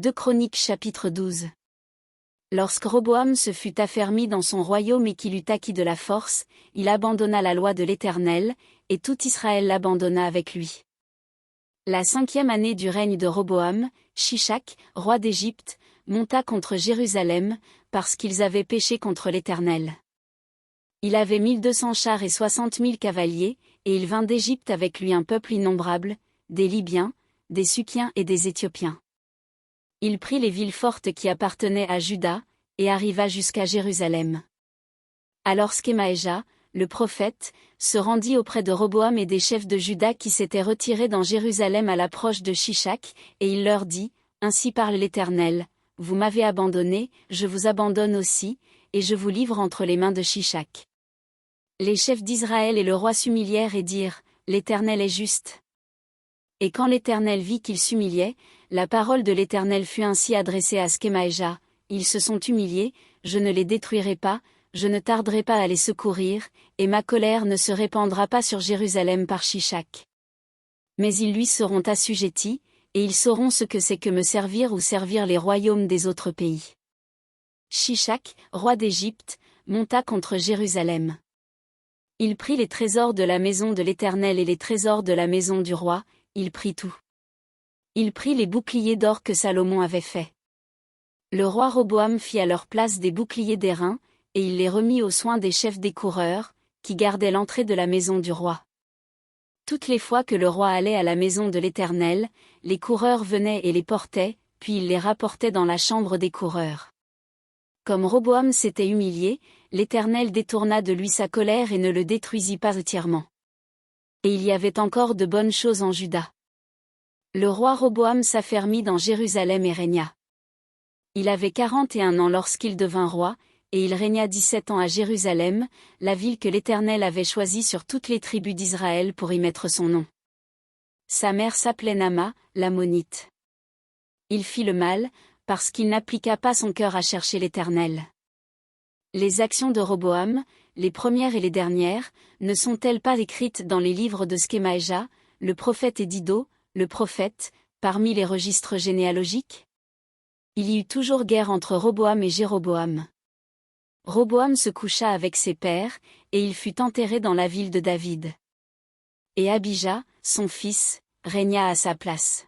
2 Chroniques chapitre 12. Lorsque Roboam se fut affermi dans son royaume et qu'il eut acquis de la force, il abandonna la loi de l'Éternel, et tout Israël l'abandonna avec lui. La 5e année du règne de Roboam, Shishak, roi d'Égypte, monta contre Jérusalem, parce qu'ils avaient péché contre l'Éternel. Il avait 1200 chars et 60 000 cavaliers, et il vint d'Égypte avec lui un peuple innombrable, des Libyens, des Sukkiens et des Éthiopiens. Il prit les villes fortes qui appartenaient à Juda, et arriva jusqu'à Jérusalem. Alors Skemaéja, le prophète, se rendit auprès de Roboam et des chefs de Juda qui s'étaient retirés dans Jérusalem à l'approche de Shishak, et il leur dit, « Ainsi parle l'Éternel, vous m'avez abandonné, je vous abandonne aussi, et je vous livre entre les mains de Shishak. » Les chefs d'Israël et le roi s'humilièrent et dirent, « L'Éternel est juste. » Et quand l'Éternel vit qu'ils s'humiliaient, la parole de l'Éternel fut ainsi adressée à Skemaéja, « Ils se sont humiliés, je ne les détruirai pas, je ne tarderai pas à les secourir, et ma colère ne se répandra pas sur Jérusalem par Shishak. Mais ils lui seront assujettis, et ils sauront ce que c'est que me servir ou servir les royaumes des autres pays. » Shishak, roi d'Égypte, monta contre Jérusalem. Il prit les trésors de la maison de l'Éternel et les trésors de la maison du roi, il prit tout. Il prit les boucliers d'or que Salomon avait faits. Le roi Roboam fit à leur place des boucliers d'airain, et il les remit aux soins des chefs des coureurs, qui gardaient l'entrée de la maison du roi. Toutes les fois que le roi allait à la maison de l'Éternel, les coureurs venaient et les portaient, puis il les rapportait dans la chambre des coureurs. Comme Roboam s'était humilié, l'Éternel détourna de lui sa colère et ne le détruisit pas entièrement. Et il y avait encore de bonnes choses en Juda. Le roi Roboam s'affermit dans Jérusalem et régna. Il avait 41 ans lorsqu'il devint roi, et il régna 17 ans à Jérusalem, la ville que l'Éternel avait choisie sur toutes les tribus d'Israël pour y mettre son nom. Sa mère s'appelait Naama, l'Ammonite. Il fit le mal, parce qu'il n'appliqua pas son cœur à chercher l'Éternel. Les actions de Roboam, les premières et les dernières, ne sont-elles pas écrites dans les livres de Skemaéja, le prophète et d'Iddo, le prophète, parmi les registres généalogiques? Il y eut toujours guerre entre Roboam et Jéroboam. Roboam se coucha avec ses pères, et il fut enterré dans la ville de David. Et Abijah, son fils, régna à sa place.